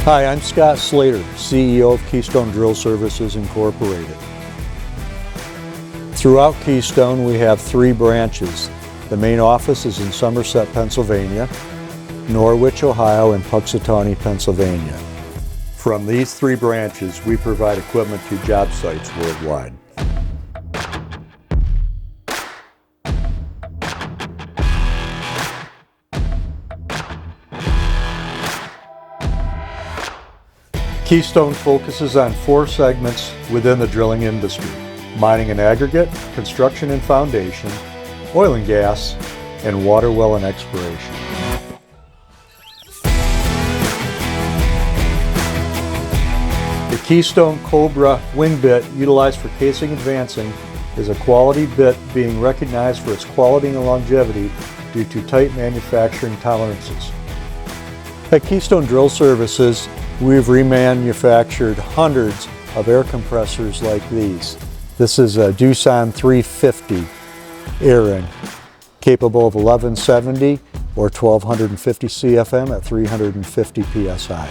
Hi, I'm Scott Slater, CEO of Keystone Drill Services Incorporated. Throughout Keystone, we have 3 branches. The main office is in Somerset, Pennsylvania, Norwich, Ohio, and Puxatawney, Pennsylvania. From these 3 branches, we provide equipment to job sites worldwide. Keystone focuses on 4 segments within the drilling industry: mining and aggregate, construction and foundation, oil and gas, and water well and exploration. The Keystone Cobra wing bit utilized for casing advancing is a quality bit being recognized for its quality and longevity due to tight manufacturing tolerances. At Keystone Drill Services, we've remanufactured hundreds of air compressors like these. This is a Doosan 350 air-in, capable of 1170 or 1250 CFM at 350 PSI.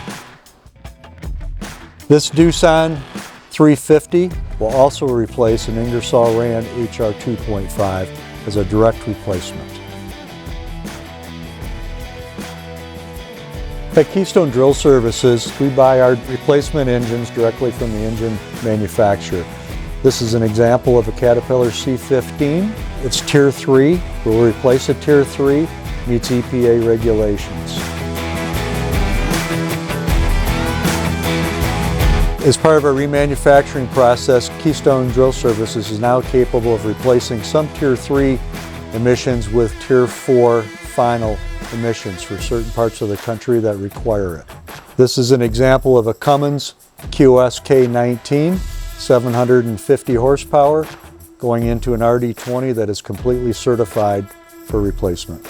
This Doosan 350 will also replace an Ingersoll Rand HR 2.5 as a direct replacement. At Keystone Drill Services, we buy our replacement engines directly from the engine manufacturer. This is an example of a Caterpillar C15. It's Tier 3. We'll replace a Tier 3, meets EPA regulations. As part of our remanufacturing process, Keystone Drill Services is now capable of replacing some Tier 3 emissions with Tier 4 final emissions for certain parts of the country that require it. This is an example of a Cummins QS K19, 750 horsepower, going into an RD20 that is completely certified for replacement.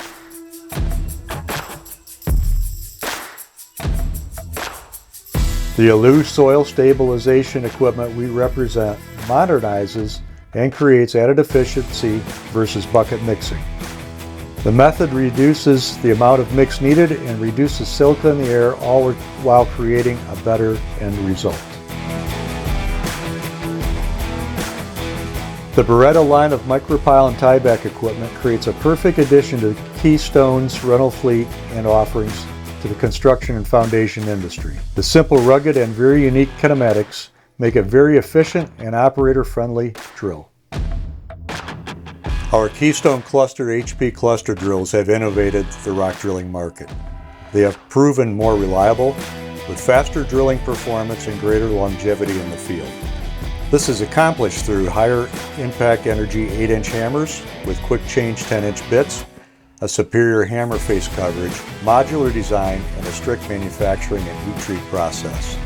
The Alu soil stabilization equipment we represent modernizes and creates added efficiency versus bucket mixing. The method reduces the amount of mix needed and reduces silica in the air, all while creating a better end result. The Beretta line of micropile and tieback equipment creates a perfect addition to Keystone's rental fleet and offerings to the construction and foundation industry. The simple, rugged, and very unique kinematics make it very efficient and operator-friendly drill. Our Keystone Cluster HP cluster drills have innovated the rock drilling market. They have proven more reliable, with faster drilling performance and greater longevity in the field. This is accomplished through higher impact energy 8-inch hammers with quick change 10-inch bits, a superior hammer face coverage, modular design, and a strict manufacturing and heat treat process.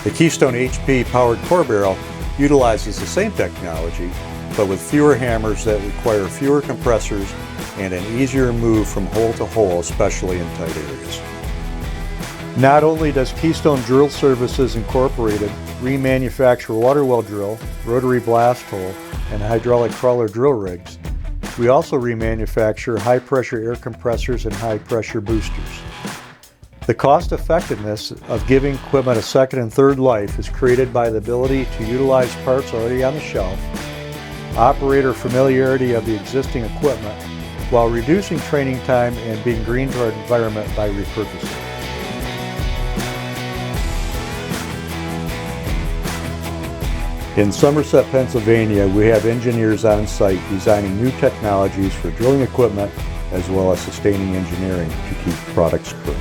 The Keystone HP powered core barrel utilizes the same technology, but with fewer hammers that require fewer compressors and an easier move from hole to hole, especially in tight areas. Not only does Keystone Drill Services Incorporated remanufacture water well drill, rotary blast hole, and hydraulic crawler drill rigs, we also remanufacture high pressure air compressors and high pressure boosters. The cost effectiveness of giving equipment a second and third life is created by the ability to utilize parts already on the shelf, operator familiarity of the existing equipment, while reducing training time and being green to our environment by repurposing. In Somerset, Pennsylvania, we have engineers on site designing new technologies for drilling equipment as well as sustaining engineering to keep products current.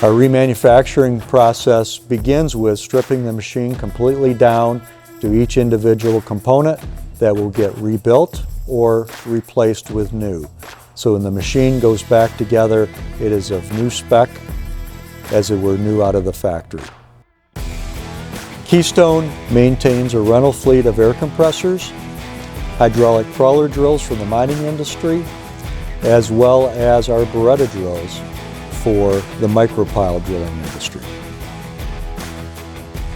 Our remanufacturing process begins with stripping the machine completely down to each individual component that will get rebuilt or replaced with new. So when the machine goes back together, it is of new spec as it were new out of the factory. Keystone maintains a rental fleet of air compressors, hydraulic crawler drills from the mining industry, as well as our Beretta drills for the micropile drilling industry.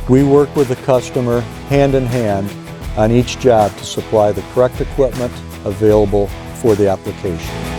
We work with the customer hand in hand on each job to supply the correct equipment available for the application.